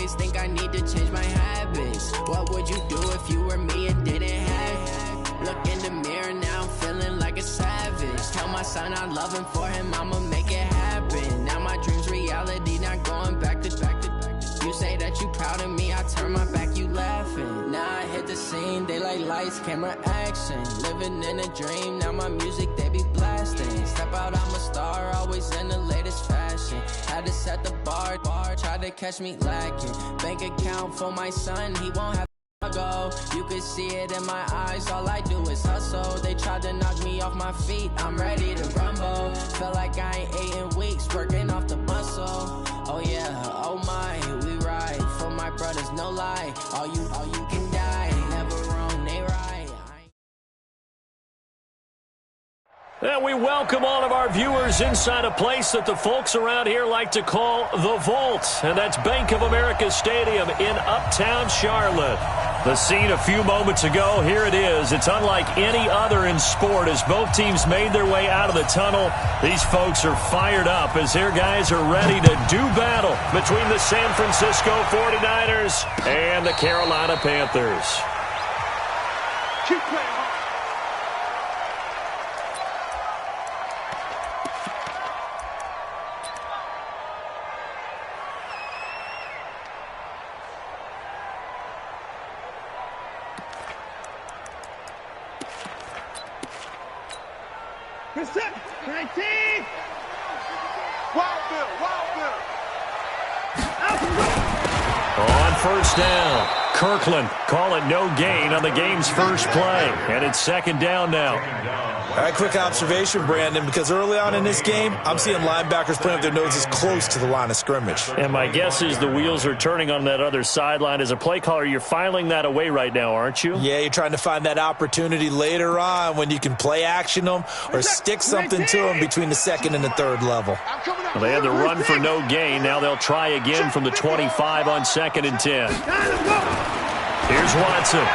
always think I need to change my habits. What would you do if you were me and didn't have it? Look in the mirror now, I'm feeling like a savage. Tell my son I love him, for him I'ma make it happen. Now my dream's reality, not going back to back to back. You say that you proud of me, I turn my back, you laughing. Now I hit the scene, they like lights, camera, action. Living in a dream, now my music they be blasting. Step out, I'm a star, always in the latest fashion. Had to set the bar, try to catch me lacking. Bank account for my son, he won't have go. You could see it in my eyes, all I do is hustle. They tried to knock me off my feet, I'm ready to rumble. Feel like I ain't ate in weeks, working off the muscle. Oh yeah, oh my, we ride for my brothers, no lie. All you can die, never wrong, they right. And we welcome all of our viewers inside a place that the folks around here like to call the Vault. And that's Bank of America Stadium in Uptown Charlotte. The scene a few moments ago, here it is. It's unlike any other in sport as both teams made their way out of the tunnel. These folks are fired up as their guys are ready to do battle between the San Francisco 49ers and the Carolina Panthers. Keep playing. Set 19. Wild On first down, Kirkland calling no gain on the game's first play. And it's second down now. All right, quick observation, Brandon, because early on in this game, I'm seeing linebackers playing with their noses close to the line of scrimmage. And my guess is the wheels are turning on that other sideline. As a play caller, you're filing that away right now, aren't you? Yeah, you're trying to find that opportunity later on when you can play action them or stick something to them between the second and the third level. Well, they had the run for no gain. Now they'll try again from the 25 on 2nd and 10. Here's Watson.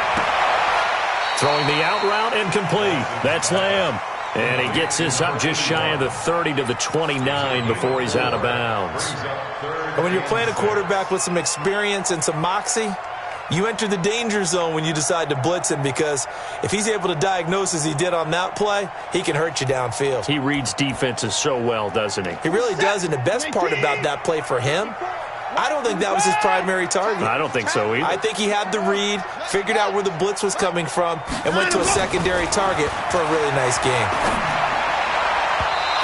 Throwing the out route incomplete. That's Lamb. And he gets this up just shy of the 30 to the 29 before he's out of bounds. And when you're playing a quarterback with some experience and some moxie, you enter the danger zone when you decide to blitz him, because if he's able to diagnose as he did on that play, he can hurt you downfield. He reads defenses so well, doesn't he? He really does, and the best part about that play for him, I don't think that was his primary target. I don't think so either. I think he had the read, figured out where the blitz was coming from, and went to a secondary target for a really nice game.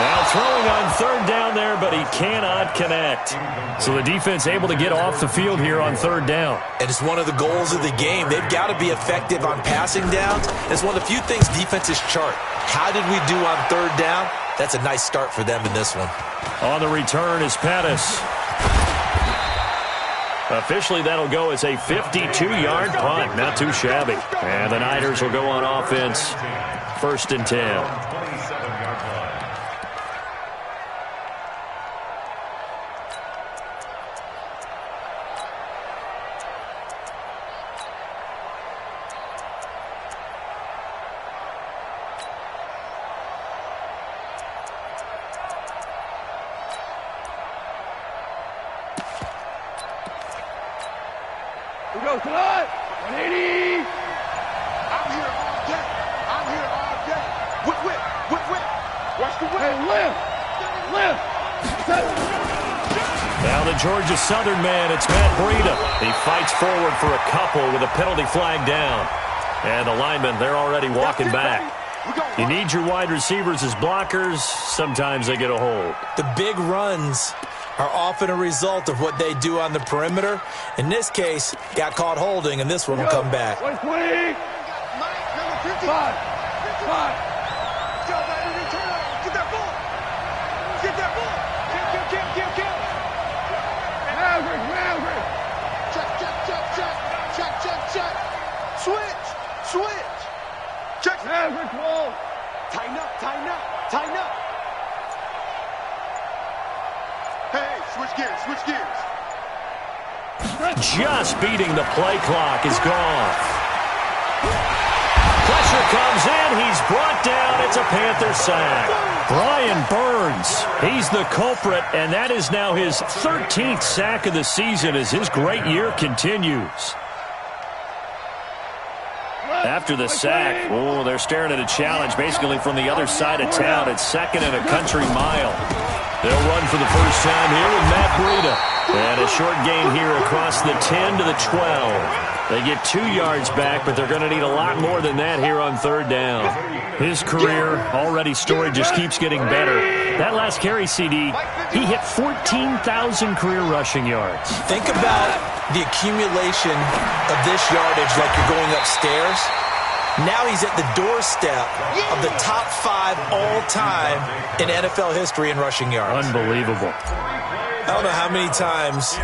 Now throwing on third down there, but he cannot connect. So the defense able to get off the field here on third down. And it's one of the goals of the game. They've got to be effective on passing downs. It's one of the few things defenses chart. How did we do on third down? That's a nice start for them in this one. On the return is Pettis. Officially, that'll go as a 52-yard punt. Not too shabby. And the Niners will go on offense. 1st and 10. We go tonight. 180. I'm here all day. Whip. Watch the whip. Hey, lift. Now the Georgia Southern man, it's Matt Breida. He fights forward for a couple with a penalty flag down. And the linemen, they're already walking back. You need your wide receivers as blockers. Sometimes they get a hold. The big runs are often a result of what they do on the perimeter. In this case, got caught holding, and this one will come back. 120. 5. Get that ball. Kill. Maverick. Check. Switch. Check. Maverick, wall. Tighten up. Hey, switch gears. Just beating the play clock is gone. Pressure comes in. He's brought down. It's a Panther sack. Brian Burns, he's the culprit, and that is now his 13th sack of the season as his great year continues. After the sack, they're staring at a challenge basically from the other side of town. It's 2nd and a country mile. They'll run for the first time here with Matt Breida. And a short gain here across the 10 to the 12. They get 2 yards back, but they're going to need a lot more than that here on 3rd down. His career, already storied, just keeps getting better. That last carry, CD, he hit 14,000 career rushing yards. Think about the accumulation of this yardage like you're going upstairs. Now he's at the doorstep of the top 5 all-time in NFL history in rushing yards. Unbelievable. I don't know how many times,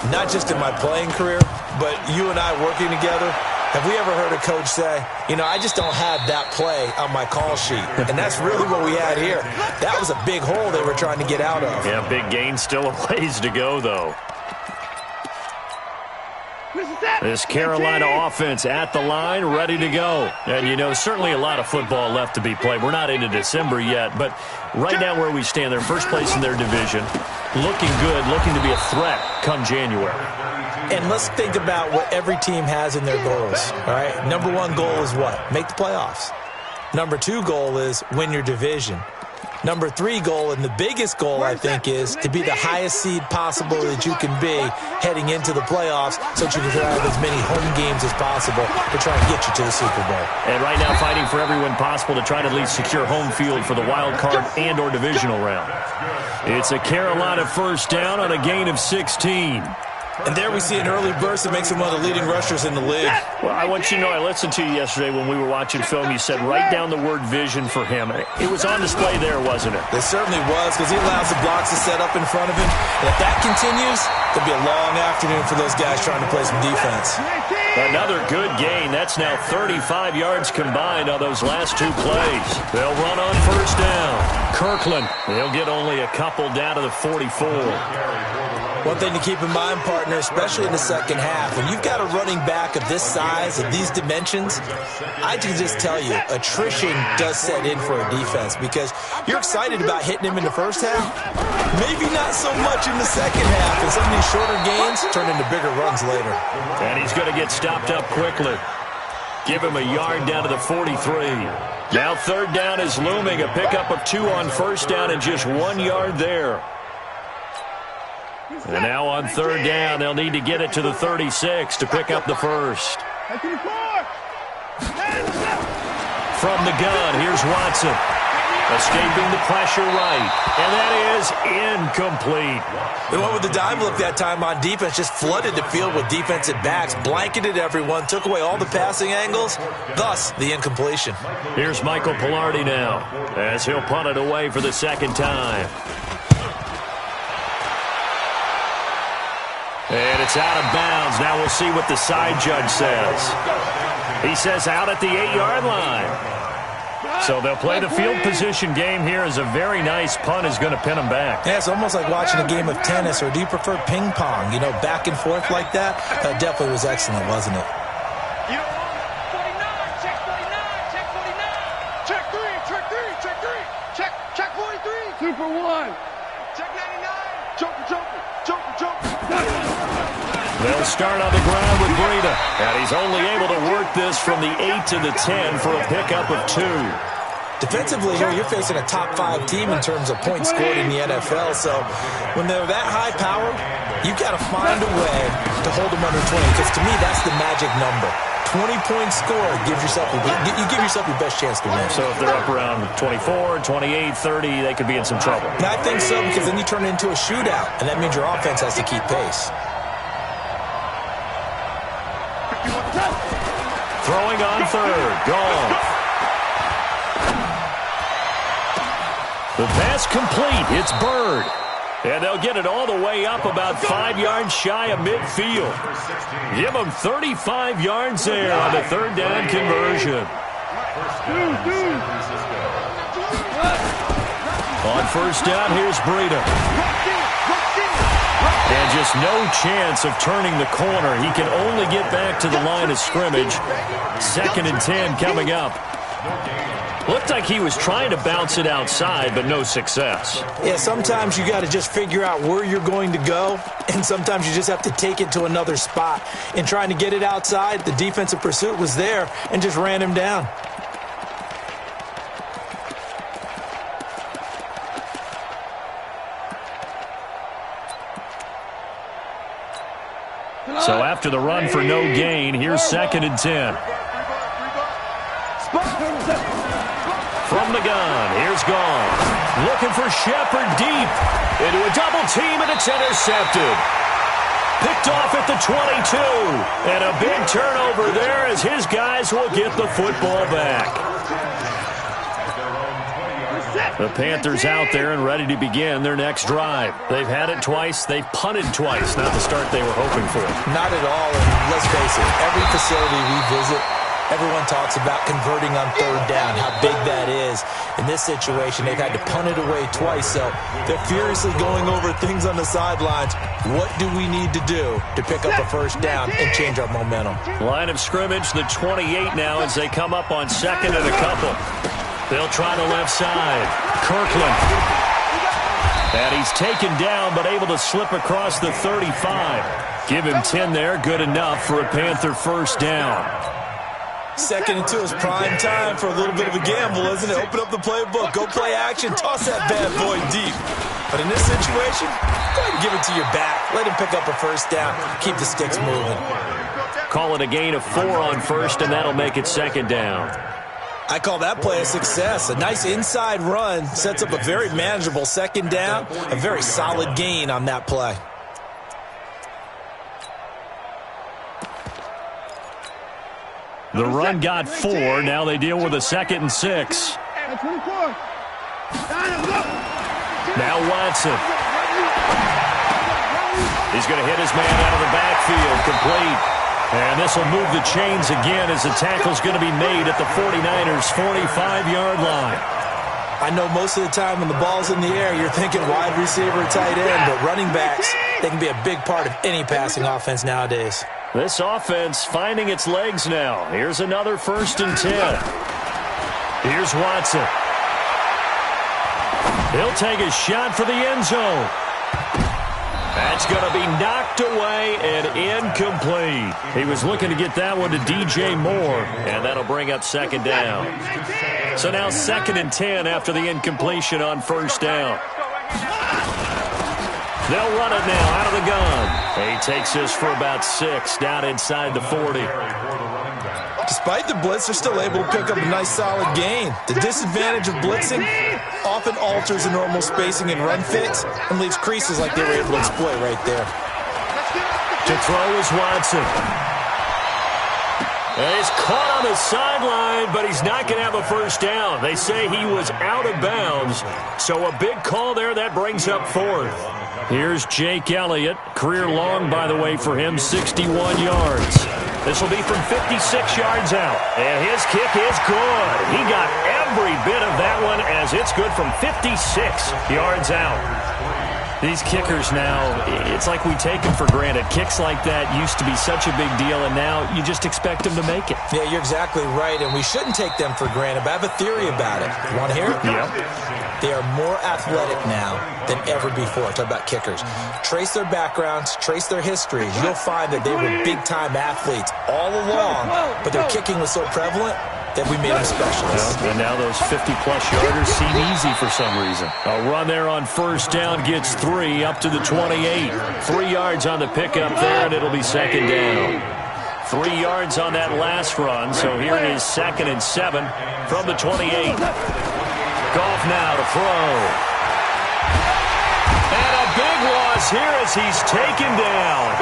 not just in my playing career, but you and I working together, have we ever heard a coach say, I just don't have that play on my call sheet. And that's really what we had here. That was a big hole they were trying to get out of. Yeah, big gain, still a ways to go, though. This Carolina offense at the line, ready to go. And, certainly a lot of football left to be played. We're not into December yet, but right now where we stand, they're first place in their division. Looking good, looking to be a threat come January. And let's think about what every team has in their goals, all right? Number 1 goal is what? Make the playoffs. Number 2 goal is win your division. Number 3 goal, and the biggest goal, I think, is to be the highest seed possible that you can be heading into the playoffs so that you can have as many home games as possible to try and get you to the Super Bowl. And right now fighting for every win possible to try to at least secure home field for the wild card and or divisional round. It's a Carolina first down on a gain of 16. And there we see an early burst that makes him one of the leading rushers in the league. Well, I want you to know, I listened to you yesterday when we were watching film. You said write down the word vision for him. It was on display there, wasn't it? It certainly was, because he allows the blocks to set up in front of him. And if that continues, there'll be a long afternoon for those guys trying to play some defense. Another good gain. That's now 35 yards combined on those last 2 plays. They'll run on first down. Kirkland, they'll get only a couple down to the 44. One thing to keep in mind, partner, especially in the second half, when you've got a running back of this size, of these dimensions, I can just tell you, attrition does set in for a defense because you're excited about hitting him in the first half. Maybe not so much in the second half, and some of these shorter gains turn into bigger runs later. And he's going to get stopped up quickly. Give him a yard down to the 43. Now 3rd down is looming, a pickup of 2 on first down and just 1 yard there. And now on 3rd down, they'll need to get it to the 36 to pick up the first. From the gun, here's Watson. Escaping the pressure right. And that is incomplete. They went with the dime look that time on defense, just flooded the field with defensive backs, blanketed everyone, took away all the passing angles, thus the incompletion. Here's Michael Pilardi now as he'll punt it away for the 2nd time. And it's out of bounds. Now we'll see what the side judge says. He says out at the 8-yard line. So they'll play the field position game here as a very nice punt is going to pin them back. Yeah, it's almost like watching a game of tennis, or do you prefer ping pong? Back and forth like that? That definitely was excellent, wasn't it? Check 43. Super 1. Check 99. Joker. They'll start on the ground with Breida. And he's only able to work this from the 8 to the 10 for a pickup of 2. Defensively here, you're facing a top 5 team in terms of points scored in the NFL. So when they're that high-powered, you've got to find a way to hold them under 20. Because to me, that's the magic number. 20 points scored gives yourself your best chance to win. So if they're up around 24, 28, 30, they could be in some trouble. And I think so, because then you turn it into a shootout, and that means your offense has to keep pace. Throwing on 3rd. Goff. The pass complete. It's Bird. And they'll get it all the way up about 5 yards shy of midfield. Give them 35 yards there on the 3rd down conversion. On first down, here's Breida. And just no chance of turning the corner. He can only get back to the line of scrimmage. 2nd and 10 coming up. Looked like he was trying to bounce it outside, but no success. Yeah, sometimes you got to just figure out where you're going to go, and sometimes you just have to take it to another spot. In trying to get it outside, the defensive pursuit was there and just ran him down. So after the run for no gain, here's 2nd and 10. From the gun, here's Gone. Looking for Shepard deep. Into a double team, and it's intercepted. Picked off at the 22. And a big turnover there as his guys will get the football back. The Panthers out there and ready to begin their next drive. They've had it twice. They've punted twice. Not the start they were hoping for. Not at all. And let's face it, every facility we visit, everyone talks about converting on 3rd down, how big that is. In this situation, they've had to punt it away twice, so they're furiously going over things on the sidelines. What do we need to do to pick up a 1st down and change our momentum? Line of scrimmage, the 28 now as they come up on 2nd and a couple. They'll try the left side. Kirkland. And he's taken down, but able to slip across the 35. Give him 10 there. Good enough for a Panther 1st down. 2nd and 2 is prime time for a little bit of a gamble, isn't it? Open up the playbook. Go play action. Toss that bad boy deep. But in this situation, go ahead and give it to your back. Let him pick up a 1st down. Keep the sticks moving. Call it a gain of 4 on 1st, and that'll make it 2nd down. I call that play a success. A nice inside run sets up a very manageable 2nd down. A very solid gain on that play. The run got 4. Now they deal with a 2nd and 6. Now Watson. He's going to hit his man out of the backfield. Complete. And this will move the chains again as the tackle's going to be made at the 49ers' 45-yard line. I know most of the time when the ball's in the air, you're thinking wide receiver, tight end, but running backs, they can be a big part of any passing offense nowadays. This offense finding its legs now. Here's another 1st and 10. Here's Watson. He'll take a shot for the end zone. That's going to be knocked away and incomplete. He was looking to get that one to DJ Moore, and that'll bring up 2nd down. So now 2nd and 10 after the incompletion on 1st down. They'll run it now out of the gun. He takes this for about 6 down inside the 40. Despite the blitz, they're still able to pick up a nice solid gain. The disadvantage of blitzing often alters the normal spacing and run fits and leaves creases like they were able to exploit right there. To throw is Watson. And he's caught on the sideline, but he's not going to have a 1st down. They say he was out of bounds, so a big call there that brings up 4th. Here's Jake Elliott. Career long, by the way, for him, 61 yards. This will be from 56 yards out. And his kick is good. He got every bit of that one as it's good from 56 yards out. These kickers now, it's like we take them for granted. Kicks like that used to be such a big deal, and now you just expect them to make it. Yeah, you're exactly right, and we shouldn't take them for granted, but I have a theory about it. You want to hear it? Yeah. They are more athletic now than ever before. Talk about kickers. Trace their backgrounds, trace their histories. You'll find that they were big-time athletes all along, but their kicking was so prevalent that we made them specialists. And now those 50-plus yarders seem easy for some reason. A run there on 1st down gets 3 up to the 28. 3 yards on the pickup there, and it'll be 2nd down. 3 yards on that last run, so here is 2nd and 7 from the 28. Goff now to throw. And a big loss here as he's taken down.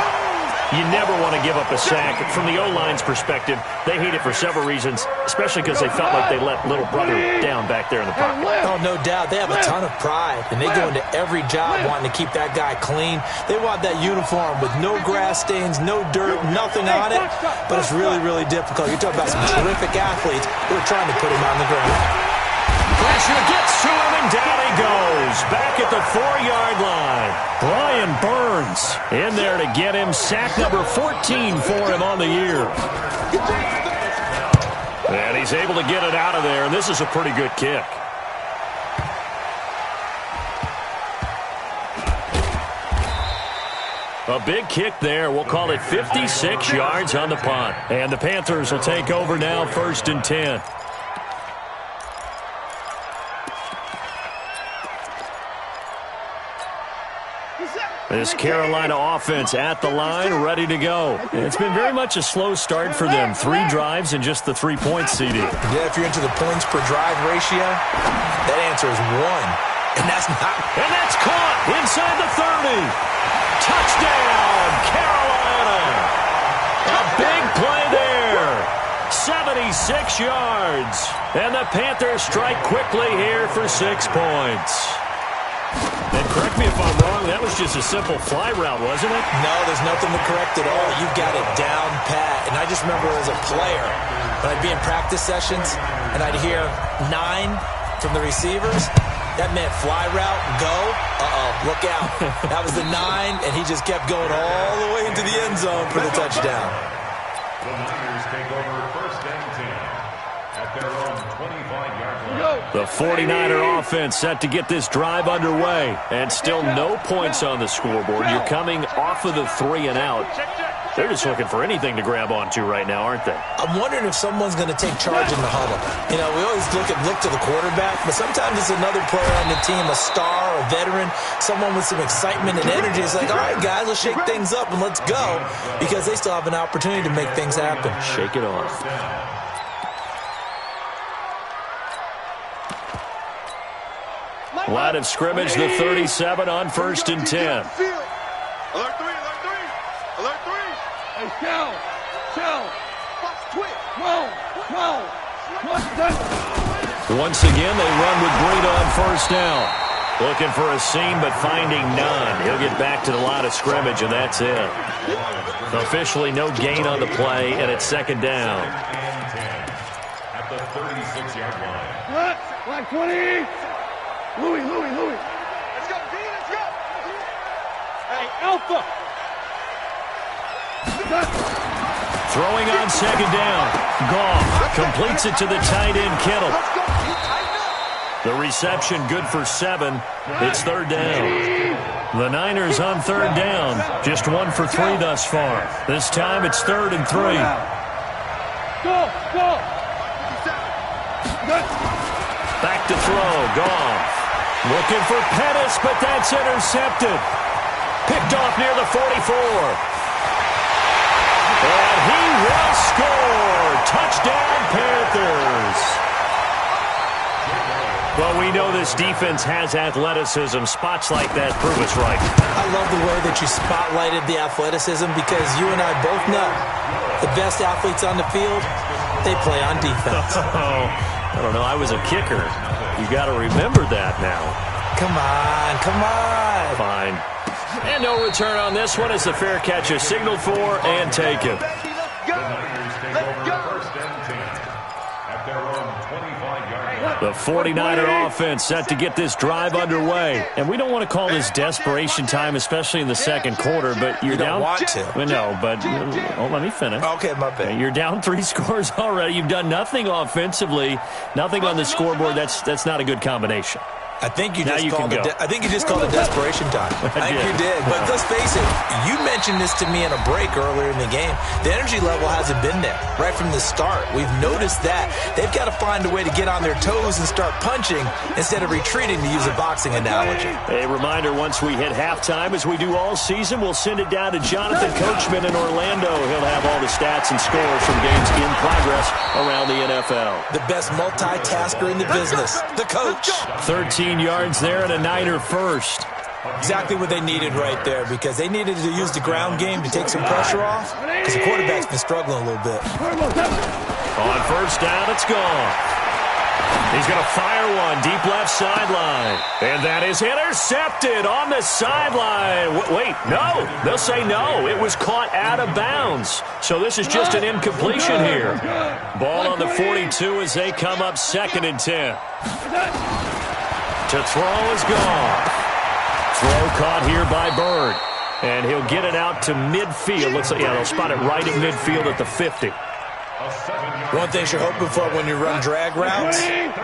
You never want to give up a sack. From the O-line's perspective, they hate it for several reasons, especially because they felt like they let little brother down back there in the pocket. Oh, no doubt. They have a ton of pride, and they go into every job wanting to keep that guy clean. They want that uniform with no grass stains, no dirt, nothing on it, but it's really, really difficult. You're talking about some terrific athletes who are trying to put him on the ground. Pressure gets to him, and down he goes. Back at the 4-yard line. Brian Burns in there to get him. Sack number 14 for him on the year. And he he's able to get it out of there, and this is a pretty good kick. A big kick there. We'll call it 56 yards on the punt. And the Panthers will take over now, 1st and 10. This Carolina offense at the line, ready to go. It's been very much a slow start for them. 3 drives and just the 3-point CD. Yeah, if you're into the points per drive ratio, that answer is 1. And that's not. And that's caught inside the 30. Touchdown, Carolina. A big play there. 76 yards. And the Panthers strike quickly here for 6 points. And correct me if I'm wrong, that was just a simple fly route, wasn't it? No, there's nothing to correct at all. You've got it down pat. And I just remember as a player, when I'd be in practice sessions and I'd hear 9 from the receivers, that meant fly route, go, look out. That was the 9, and he just kept going all the way into the end zone for the touchdown. The Niners take over 1st and 10 at their own 25-yard line. The 49er offense set to get this drive underway, and still no points on the scoreboard. You're coming off of the 3 and out. They're just looking for anything to grab onto right now, aren't they? I'm wondering if someone's going to take charge in the huddle. You know, we always look to the quarterback, but sometimes it's another player on the team, a star, a veteran, someone with some excitement and energy. It's like, all right, guys, let's shake things up and let's go, because they still have an opportunity to make things happen. Shake it off. Line of scrimmage, the 37 on 1st and 10. Alert 3, alert 3. Alert 3. Hey, Shell. Fox twitch. 12. Once again, they run with Breida on 1st down. Looking for a seam, but finding none. He'll get back to the line of scrimmage, and that's it. Officially no gain on the play, and it's 2nd down. At the 36-yard line. What? Like 20. Louis. Let's go, D, let's go. Hey, Alpha. Throwing on 2nd down. Goff completes it to the tight end, Kittle. The reception good for 7. It's 3rd down. The Niners on 3rd down. Just 1 for 3 thus far. This time it's 3rd and 3. Go. Back to throw. Goff. Looking for Pettis, but that's intercepted. Picked off near the 44. And he will score. Touchdown, Panthers. Well, we know this defense has athleticism. Spots like that prove us right. I love the way that you spotlighted the athleticism, because you and I both know the best athletes on the field, they play on defense. I don't know. I was a kicker. You got to remember that now. Come on. Fine. And no return on this one as the fair catch is signaled for and taken. The Niners take over 1st and 10 at their own 25-yard line. The 49er offense set to get this drive underway. And we don't want to call this desperation time, especially in the 2nd quarter, but you're down. Don't want to. No, but let me finish. Okay, my bad. You're down 3 scores already. You've done nothing offensively, nothing on the scoreboard. That's not a good combination. I think you just called it desperation time. I think you did. But let's face it, you mentioned this to me in a break earlier in the game. The energy level hasn't been there right from the start. We've noticed that. They've got to find a way to get on their toes and start punching instead of retreating, to use a boxing analogy. A reminder, once we hit halftime, as we do all season, we'll send it down to Jonathan Coachman in Orlando. He'll have all the stats and scores from games in progress around the NFL. The best multitasker in the business, the coach. 13 yards there and a Niner first. Exactly what they needed right there, because they needed to use the ground game to take some pressure off, because the quarterback's been struggling a little bit. On 1st down, it's gone. He's going to fire one deep left sideline. And that is intercepted on the sideline. Wait, no. They'll say no. It was caught out of bounds. So this is just an incompletion here. Ball on the 42 as they come up 2nd and 10. To throw is gone. Throw caught here by Bird. And he'll get it out to midfield. Looks like, they'll spot it right at midfield at the 50. One thing you're hoping for when you run drag routes,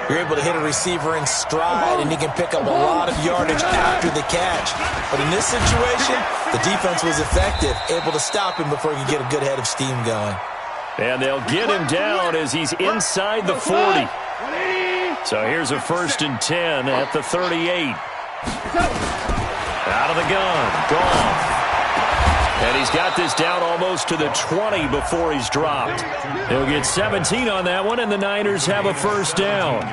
you're able to hit a receiver in stride, and he can pick up a lot of yardage after the catch. But in this situation, the defense was effective, able to stop him before he could get a good head of steam going. And they'll get him down as he's inside the 40. So here's a 1st and 10 at the 38. Out of the gun, Goff. And he's got this down almost to the 20 before he's dropped. He'll get 17 on that one, and the Niners have a 1st down.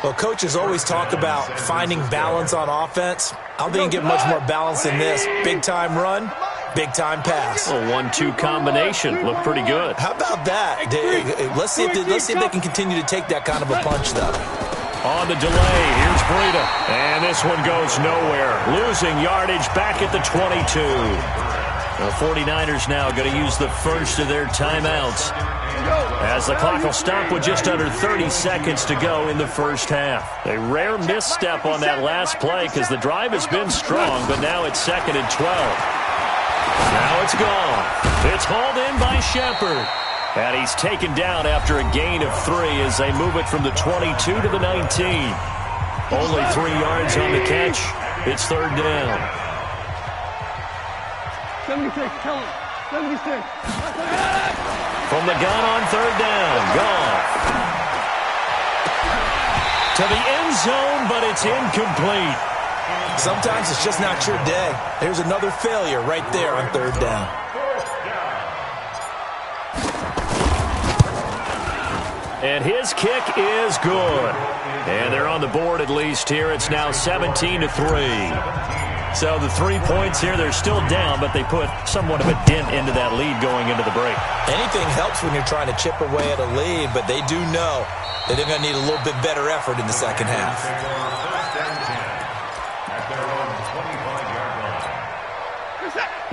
Well, coaches always talk about finding balance on offense. I don't think you can get much more balance than this. Big-time run, big-time pass. A 1-2 combination. Looked pretty good. How about that? Let's see if they can continue to take that kind of a punch, though. On the delay, here's Breida. And this one goes nowhere. Losing yardage back at the 22. The 49ers now going to use the first of their timeouts as the clock will stop with just under 30 seconds to go in the first half. A rare misstep on that last play because the drive has been strong, but now it's 2nd and 12. Now it's gone. It's hauled in by Shepard. And he's taken down after a gain of 3 as they move it from the 22 to the 19. Only 3 yards on the catch. It's 3rd down. 76, tell him. 76. From the gun on 3rd down. Goff. To the end zone, but it's incomplete. Sometimes it's just not your day. There's another failure right there on 3rd down. And his kick is good. And they're on the board at least here. It's now 17-3. So the 3 points here, they're still down, but they put somewhat of a dent into that lead going into the break. Anything helps when you're trying to chip away at a lead, but they do know that they're going to need a little bit better effort in the second half.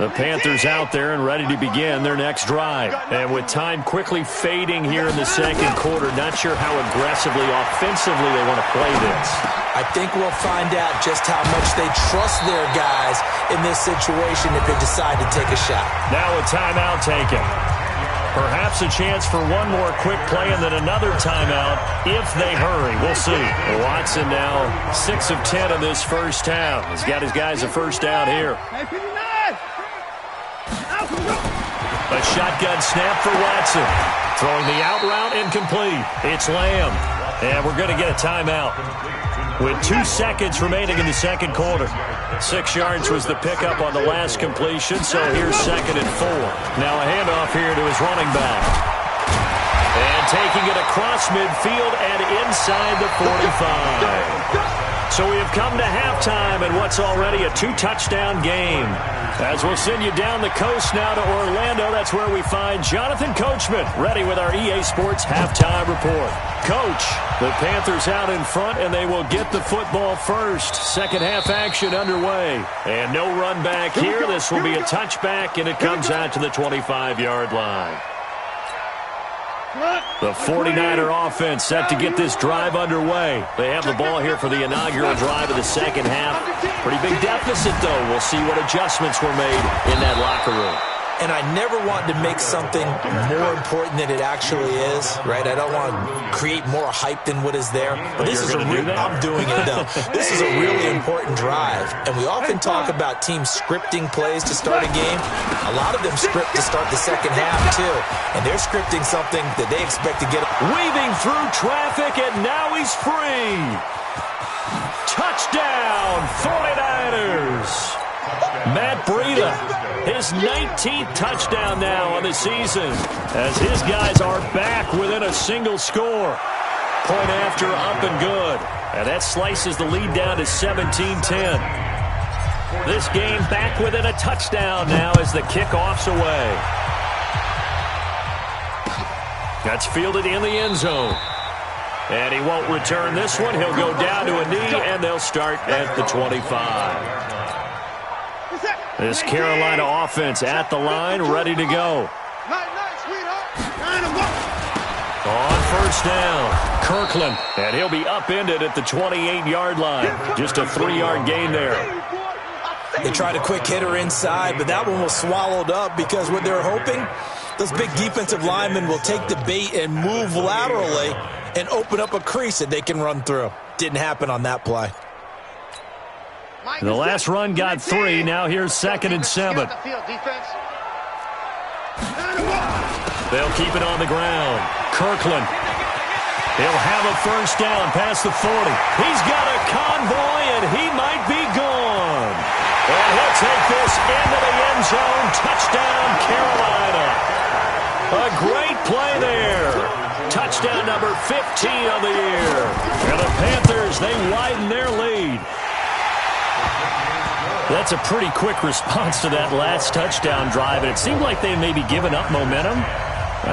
The Panthers out there and ready to begin their next drive. And with time quickly fading here in the second quarter, not sure how aggressively, offensively they want to play this. I think we'll find out just how much they trust their guys in this situation if they decide to take a shot. Now a timeout taken. Perhaps a chance for one more quick play and then another timeout if they hurry. We'll see. Watson now 6 of 10 in this first half. He's got his guys a 1st down here. A shotgun snap for Watson. Throwing the out route incomplete. It's Lamb. And we're going to get a timeout. With 2 seconds remaining in the second quarter. 6 yards was the pickup on the last completion, so here's 2nd and 4. Now a handoff here to his running back. And taking it across midfield and inside the 45. So we have come to halftime in what's already a 2-touchdown game. As we'll send you down the coast now to Orlando, that's where we find Jonathan Coachman, ready with our EA Sports Halftime Report. Coach, the Panthers out in front, and they will get the football first. Second half action underway. And no run back here. This will be a touchback, and it comes out to the 25-yard line. The 49er offense set to get this drive underway. They have the ball here for the inaugural drive of the second half. Pretty big deficit, though. We'll see what adjustments were made in that locker room. And I never want to make something more important than it actually is, right? I don't want to create more hype than what is there. But this is I'm doing it, though. This is a really important drive. And we often talk about teams scripting plays to start a game. A lot of them script to start the second half, too. And they're scripting something that they expect to get. Weaving through traffic, and now he's free. Touchdown, 49ers. Matt Breida, his 19th touchdown now on the season, as his guys are back within a single score. Point after, up and good. And that slices the lead down to 17-10. This game back within a touchdown now as the kickoff's away. That's fielded in the end zone. And he won't return this one. He'll go down to a knee, and they'll start at the 25. This Carolina offense at the line, ready to go. On first down, Kirkland, and he'll be upended at the 28-yard line. Just a 3-yard gain there. They tried a quick hitter inside, but that one was swallowed up because what they're hoping, Those big defensive linemen will take the bait and move laterally and open up a crease that they can run through. Didn't happen on that play. The last run got 3. Now here's 2nd and 7. They'll keep it on the ground. Kirkland. He'll have a first down past the 40. He's got a convoy, and he might be gone. And he'll take this into the end zone. Touchdown, Carolina. A great play there. Touchdown number 15 of the year. And the Panthers, they widen their lead. That's a pretty quick response to that last touchdown drive, and it seemed like they maybe given up momentum.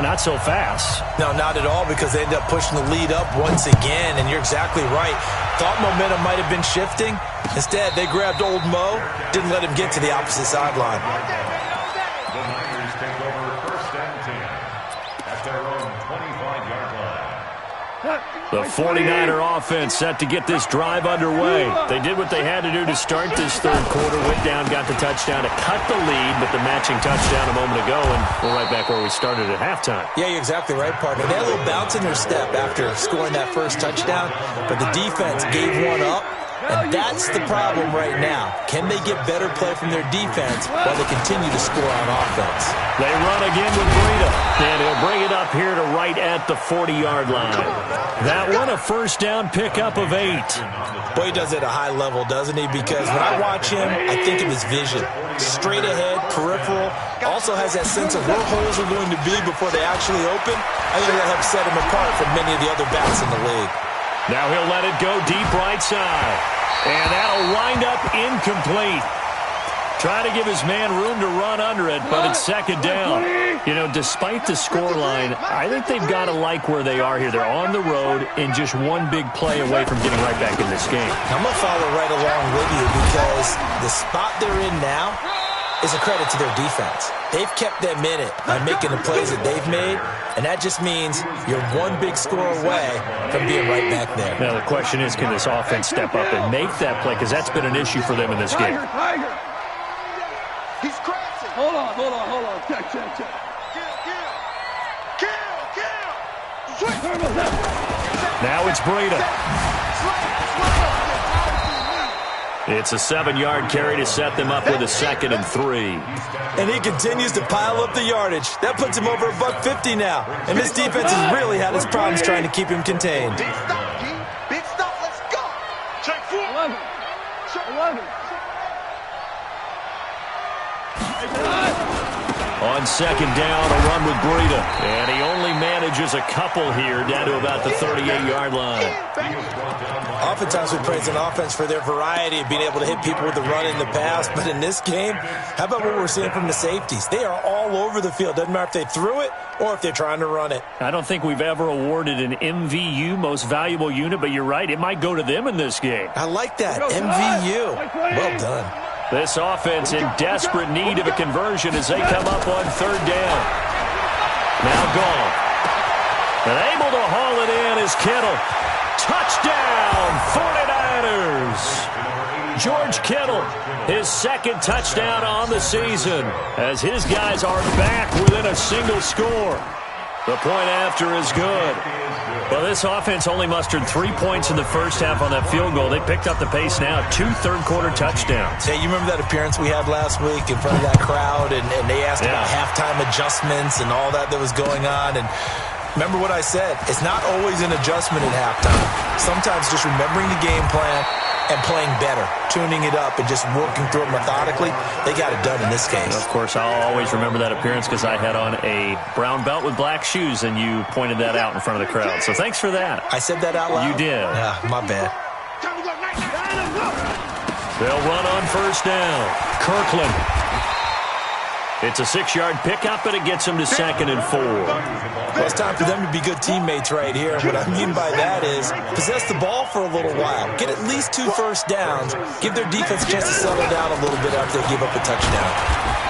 Not so fast. No, not at all, because they ended up pushing the lead up once again, and you're exactly right. Thought momentum might have been shifting. Instead, they grabbed old Mo, didn't let him get to the opposite sideline. The Niners take over 1st and 10 at their own 25-yard line. The 49er offense set to get this drive underway. They did what they had to do to start this third quarter. Went down, got the touchdown to cut the lead, but the matching touchdown a moment ago, and we're right back where we started at halftime. Yeah, you're exactly right, partner. They had a little bounce in their step after scoring that first touchdown, but the defense gave one up, and that's the problem right now. Can they get better play from their defense while they continue to score on offense? They run again with Breida, and he'll bring it up here to right at the 40-yard line. That one, a first down pickup of 8. Boy, he does it at a high level, doesn't he? Because when I watch him, I think of his vision. Straight ahead, peripheral, also has that sense of where holes are going to be before they actually open. I think that helps set him apart from many of the other backs in the league. Now he'll let it go deep right side. And that'll wind up incomplete. Try to give his man room to run under it, but it's 2nd down. You know, despite the scoreline, I think they've got to like where they are here. They're on the road and just one big play away from getting right back in this game. I'm going to follow right along with you because the spot they're in now is a credit to their defense. They've kept them in it by making the plays that they've made, and that just means you're one big score away from being right back there. Now the question is, can this offense step up and make that play? Because that's been an issue for them in this game. He's crashing. Hold on. Check. Kill. Now it's Breida. It's a 7-yard carry to set them up with a 2nd and 3. And he continues to pile up the yardage. That puts him over $150 now. And this defense has really had its problems trying to keep him contained. Big stop, let's go. Check 4. 11. On 2nd down, a run with Breida. And he only manages a couple here down to about the 38-yard line. Oftentimes we praise an offense for their variety of being able to hit people with the run in the pass. But in this game, how about what we're seeing from the safeties? They are all over the field. Doesn't matter if they threw it or if they're trying to run it. I don't think we've ever awarded an MVU, most valuable unit, but you're right. It might go to them in this game. I like that. MVU. Well done. This offense in desperate need of a conversion as they come up on 3rd down. Now gone. And able to haul it in is Kittle. Touchdown, 49ers. George Kittle, his 2nd touchdown on the season as his guys are back within a single score. The point after is good. Well, this offense only mustered 3 points in the first half on that field goal. They picked up the pace now. 2 third-quarter touchdowns. Hey, you remember that appearance we had last week in front of that crowd, and they asked about halftime adjustments and all that was going on, and remember what I said. It's not always an adjustment at halftime. Sometimes just remembering the game plan and playing better, tuning it up, and just working through it methodically. They got it done in this case. And of course, I'll always remember that appearance because I had on a brown belt with black shoes, and you pointed that out in front of the crowd. So thanks for that. I said that out loud? You did. Yeah, my bad. They'll run on 1st down. Kirkland. It's a 6-yard pickup, and it gets them to 2nd and 4. Well, it's time for them to be good teammates right here. And what I mean by that is possess the ball for a little while. Get at least 2 first downs. Give their defense a chance to settle down a little bit after they give up a touchdown.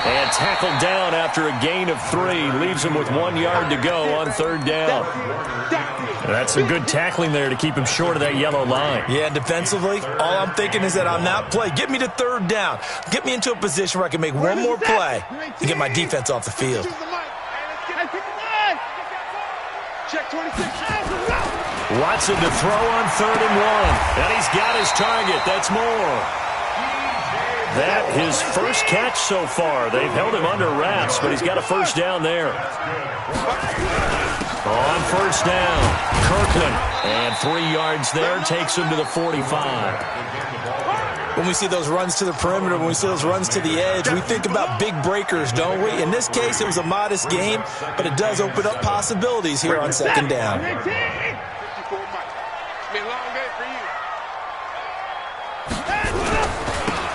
And tackled down after a gain of 3. Leaves him with 1 yard to go on 3rd down. That's some good tackling there to keep him short of that yellow line. Yeah, defensively, all I'm thinking is that on that play, get me to 3rd down. Get me into a position where I can make one more play and get my defense off the field. Check 26. Watson to throw on 3rd and 1. And he's got his target. That's Moore. That his first catch so far. They've held him under wraps, but he's got a first down there. On first down, Kirkland. And 3 yards there takes him to the 45. When we see those runs to the perimeter, when we see those runs to the edge, we think about big breakers, don't we? In this case, it was a modest game, but it does open up possibilities here on 2nd down.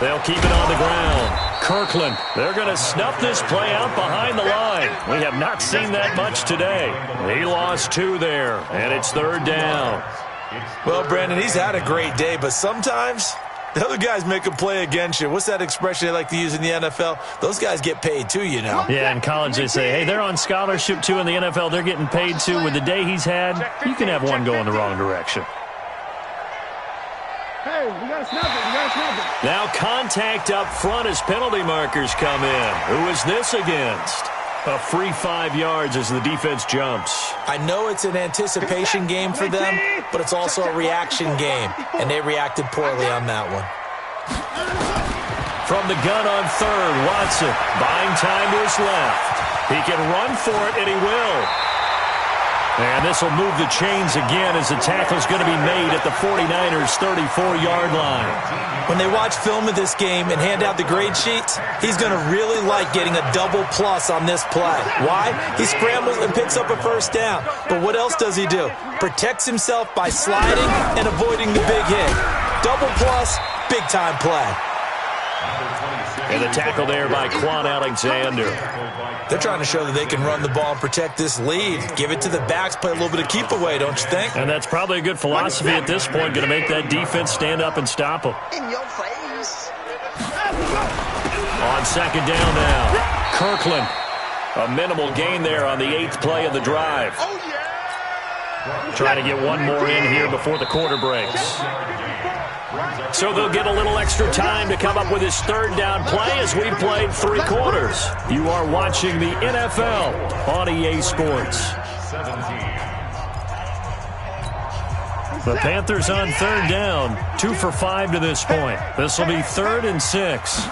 They'll keep it on the ground. Kirkland, they're going to snuff this play out behind the line. We have not seen that much today. He lost 2 there, and it's 3rd down. Well, Brandon, he's had a great day, but sometimes the other guys make a play against you. What's that expression they like to use in the NFL? Those guys get paid too, you know. Yeah, in college they say, hey, they're on scholarship too. In the NFL, they're getting paid too. With the day he's had, you can have one go in the wrong direction. Hey, we got to snap it. We got to snap it. Now contact up front as penalty markers come in. Who is this against? A free 5 yards as the defense jumps. I know it's an anticipation game for them, but it's also a reaction game, and they reacted poorly on that one. From the gun on 3rd, Watson buying time to his left. He can run for it, and he will. And this will move the chains again as the tackle's going to be made at the 49ers' 34-yard line. When they watch film of this game and hand out the grade sheets, he's going to really like getting a double plus on this play. Why? He scrambles and picks up a first down. But what else does he do? Protects himself by sliding and avoiding the big hit. Double plus, big-time play. And the tackle there by Quan Alexander. They're trying to show that they can run the ball and protect this lead. Give it to the backs, play a little bit of keep away, don't you think? And that's probably a good philosophy at this point, going to make that defense stand up and stop them. In your face. On 2nd down now, Kirkland. A minimal gain there on the 8th play of the drive. Oh, yeah. Trying to get one more in here before the quarter breaks. So they'll get a little extra time to come up with his 3rd down play as we've played 3 quarters. You are watching the NFL on EA Sports. The Panthers on 3rd down, 2 for 5 to this point. This will be 3rd and 6.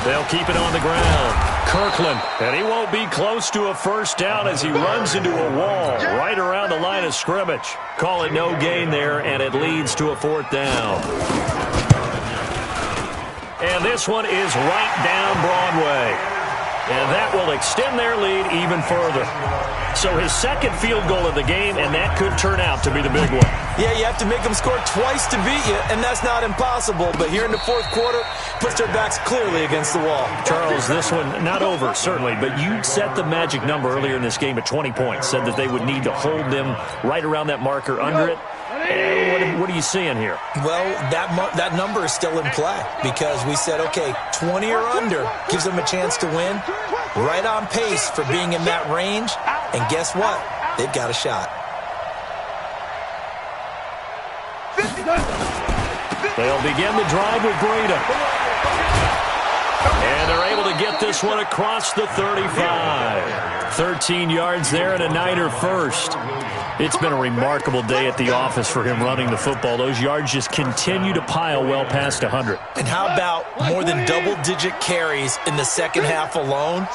They'll keep it on the ground. Kirkland, and he won't be close to a first down as he runs into a wall right around the line of scrimmage. Call it no gain there, and it leads to a 4th down. And this one is right down Broadway. And that will extend their lead even further. So his 2nd field goal of the game, and that could turn out to be the big one. Yeah, you have to make them score twice to beat you, and that's not impossible. But here in the 4th quarter, puts their backs clearly against the wall. Charles, this one not over, certainly, but you set the magic number earlier in this game at 20 points, said that they would need to hold them right around that marker under it. What are you seeing here? Well, that number is still in play because we said, okay, 20 or under gives them a chance to win. Right on pace for being in that range. And guess what? They've got a shot. They'll begin the drive with Breida. And they're able to get this one across the 35. 13 yards there and a Niner first. It's been a remarkable day at the office for him running the football. Those yards just continue to pile well past 100. And how about more than double-digit carries in the 2nd half alone?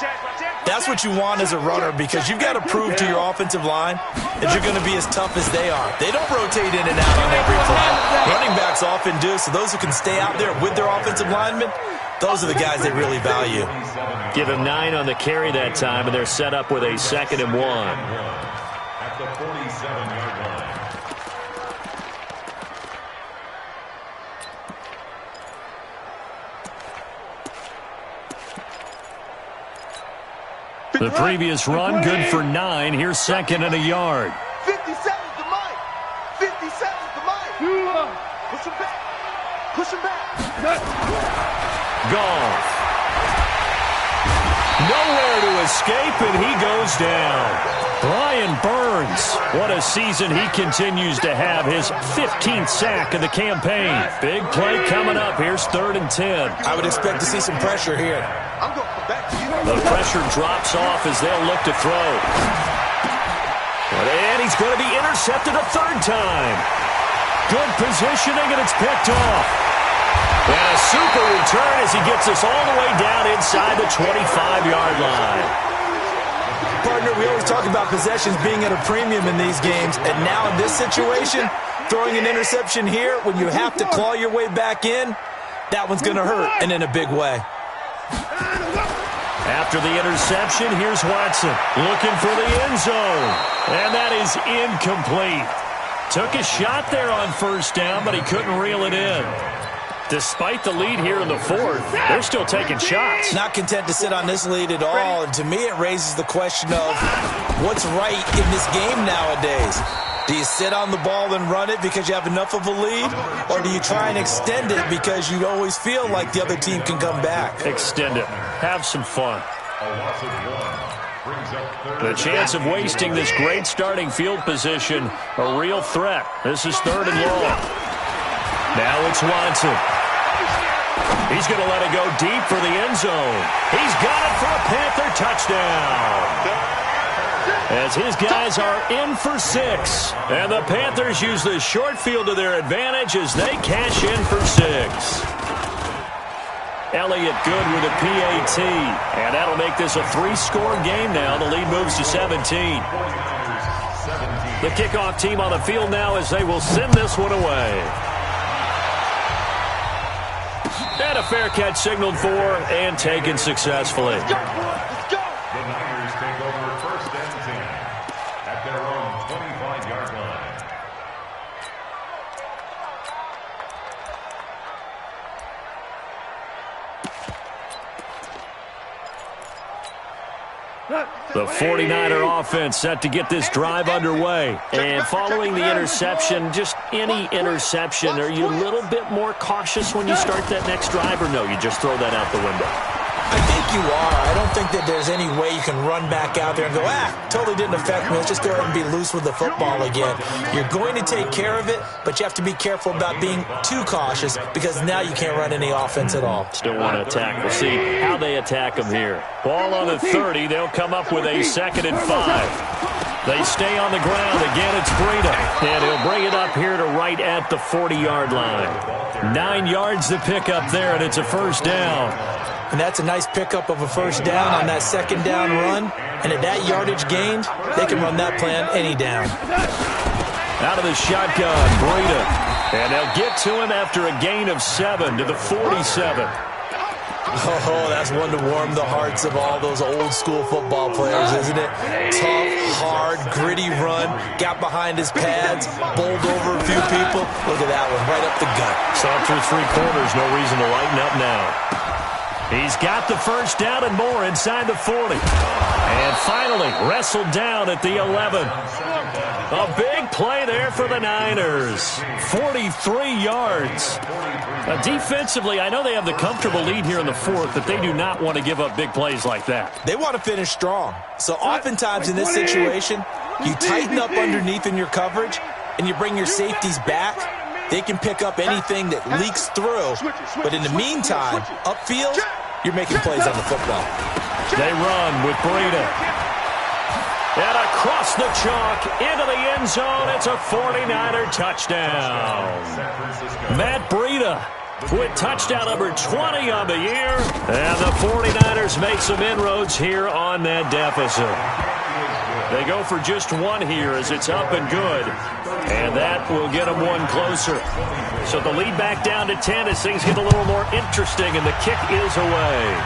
That's what you want as a runner because you've got to prove to your offensive line that you're going to be as tough as they are. They don't rotate in and out on every play. Running backs often do, so those who can stay out there with their offensive linemen, those are the guys they really value. Give him 9 on the carry that time, and they're set up with a 2nd and 1. At the 47-yard line. The previous run, good for 9. Here's 2nd and a yard. 57's the mic. 57's the mic. Push him back. Push him back. Goff. Nowhere to escape, and he goes down. Brian Burns, what a season he continues to have. His 15th sack of the campaign. Big play coming up. Here's 3rd and 10. I would expect to see some pressure here. I'm going to come back to you. The pressure drops off as they'll look to throw. And he's going to be intercepted a third time. Good positioning, and it's picked off. And a super return as he gets us all the way down inside the 25-yard line. Partner, we always talk about possessions being at a premium in these games, and now in this situation, throwing an interception here when you have to claw your way back in, that one's going to hurt, and in a big way. After the interception, here's Watson looking for the end zone. And that is incomplete. Took a shot there on first down, but he couldn't reel it in. Despite the lead here in the fourth, they're still taking shots. Not content to sit on this lead at all, and to me it raises the question of what's right in this game nowadays. Do you sit on the ball and run it because you have enough of a lead? Or do you try and extend it because you always feel like the other team can come back? Extend it. Have some fun. The chance of wasting this great starting field position, a real threat. This is 3rd and long. Now it's Watson. He's going to let it go deep for the end zone. He's got it for a Panther touchdown. As his guys are in for 6. And the Panthers use the short field to their advantage as they cash in for 6. Elliott good with a PAT. And that'll make this a 3-score game now. The lead moves to 17. The kickoff team on the field now as they will send this one away. And a fair catch signaled for and taken successfully. The Niners take over 1st and 10 at their own 25-yard line. The 49er offense set to get this drive underway. And following the interception, just any interception, are you a little bit more cautious when you start that next drive, or no, you just throw that out the window? I think you are. I don't think that there's any way you can run back out there and go, totally didn't affect me. Let's just go ahead and be loose with the football again. You're going to take care of it, but you have to be careful about being too cautious because now you can't run any offense at all. Still want to attack. We'll see how they attack them here. Ball on the 30. They'll come up with a 2nd and 5. They stay on the ground. Again, it's Breida. And he'll bring it up here to right at the 40-yard line. 9 yards to pick up there, and it's a 1st down. And that's a nice pickup of a 1st down on that 2nd down run. And at that yardage gained, they can run that plan any down. Out of the shotgun, Breida. And they'll get to him after a gain of 7 to the 47. Oh, that's one to warm the hearts of all those old-school football players, isn't it? Tough, hard, gritty run, got behind his pads, bowled over a few people. Look at that one, right up the gut. So through 3 quarters, no reason to lighten up now. He's got the 1st down and more inside the 40. And finally, wrestled down at the 11. A big play there for the Niners. 43 yards. Defensively, I know they have the comfortable lead here in the 4th, but they do not want to give up big plays like that. They want to finish strong. So oftentimes in this situation, you tighten up underneath in your coverage, and you bring your safeties back. They can pick up anything that leaks through. But in the meantime, upfield, you're making plays on the football. They run with Breida. And across the chalk, into the end zone, it's a 49er touchdown. Matt Breida with touchdown number 20 on the year. And the 49ers make some inroads here on that deficit. They go for just 1 here as it's up and good. And that will get them 1 closer. So the lead back down to 10 as things get a little more interesting, and the kick is away.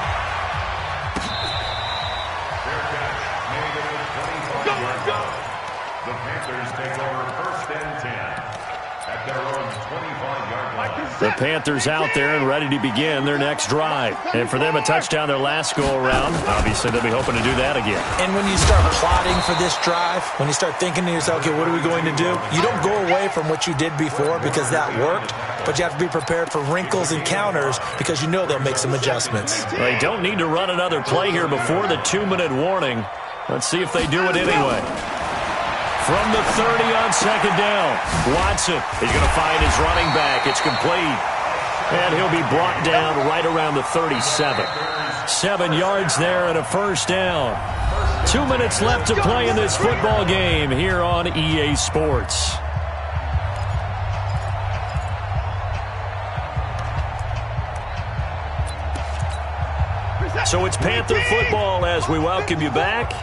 The Panthers take over 1st and 10 at their own 25-yard line. The Panthers out there and ready to begin their next drive. And for them, a touchdown their last go-around. Obviously, they'll be hoping to do that again. And when you start plotting for this drive, when you start thinking to yourself, okay, what are we going to do? You don't go away from what you did before because that worked, but you have to be prepared for wrinkles and counters because you know they'll make some adjustments. They don't need to run another play here before the 2-minute warning. Let's see if they do it anyway. From the 30 on 2nd down, Watson is going to find his running back. It's complete. And he'll be brought down right around the 37. 7 yards there and a 1st down. 2 minutes left to play in this football game here on EA Sports. So it's Panther football as we welcome you back.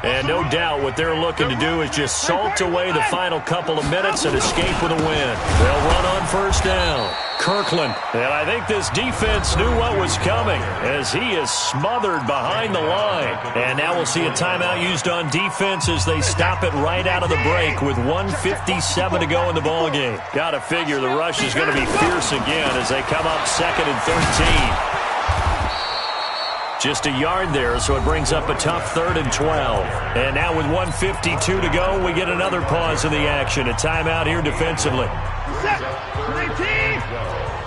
And no doubt what they're looking to do is just salt away the final couple of minutes and escape with a win. They'll run on first down. Kirkland. And I think this defense knew what was coming as he is smothered behind the line. And now we'll see a timeout used on defense as they stop it right out of the break with 1:57 to go in the ballgame. Got to figure the rush is going to be fierce again as they come up 2nd and 13. Just a yard there, so it brings up a tough 3rd and 12. And now with 1:52 to go, we get another pause in the action. A timeout here defensively. Set. 19.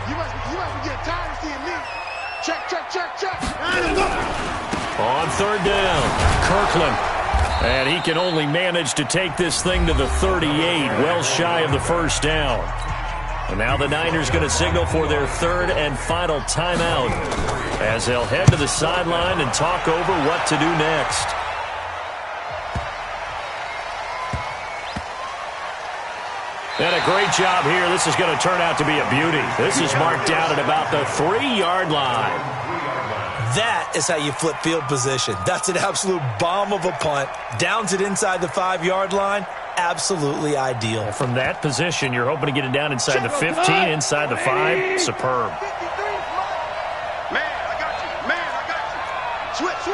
You must be getting tired of seeing me. Check. On 3rd down, Kirkland. And he can only manage to take this thing to the 38, well shy of the first down. And now the Niners going to signal for their 3rd and final timeout as they'll head to the sideline and talk over what to do next. And a great job here. This is going to turn out to be a beauty. This is marked down at about the 3-yard line. That is how you flip field position. That's an absolute bomb of a punt. Downs it inside the 5-yard line. Absolutely ideal. From that position, you're hoping to get it down inside the 15, inside the 5. Superb. Man, I got you. Switch.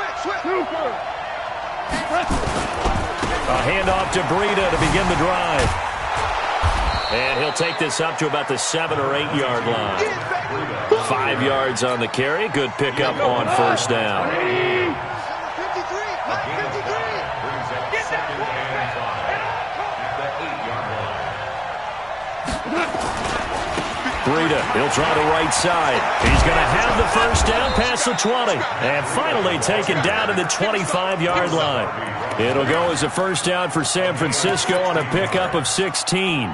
A handoff to Breida to begin the drive. And he'll take this up to about the 7 or 8 yard line. 5 yards on the carry. Good pickup on first down. Breida, he'll try the right side. He's going to have the first down past the 20. And finally taken down to the 25-yard line. It'll go as a first down for San Francisco on a pickup of 16.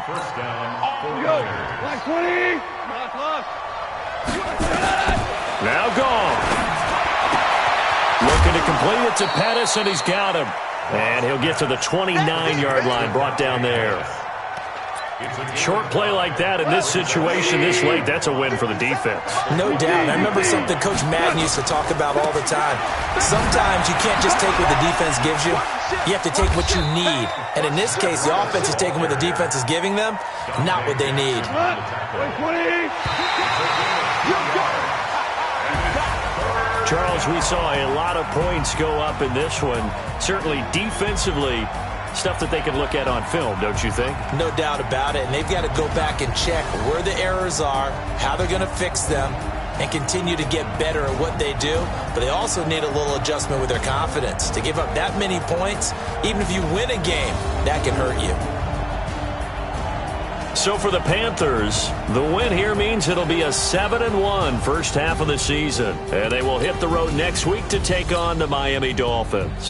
Now gone. Looking to complete it to Pettis, and he's got him. And he'll get to the 29-yard line, brought down there. Short play like that in this situation this late, that's a win for the defense. No doubt. I remember something Coach Madden used to talk about all the time. Sometimes you can't just take what the defense gives you. You have to take what you need. And in this case, the offense is taking what the defense is giving them, not what they need. Charles, we saw a lot of points go up in this one. Certainly defensively, stuff that they can look at on film, don't you think? No doubt about it. And they've got to go back and check where the errors are, how they're going to fix them, and continue to get better at what they do. But they also need a little adjustment with their confidence. To give up that many points, even if you win a game, that can hurt you. So for the Panthers, the win here means it'll be a 7-1 first half of the season. And they will hit the road next week to take on the Miami Dolphins.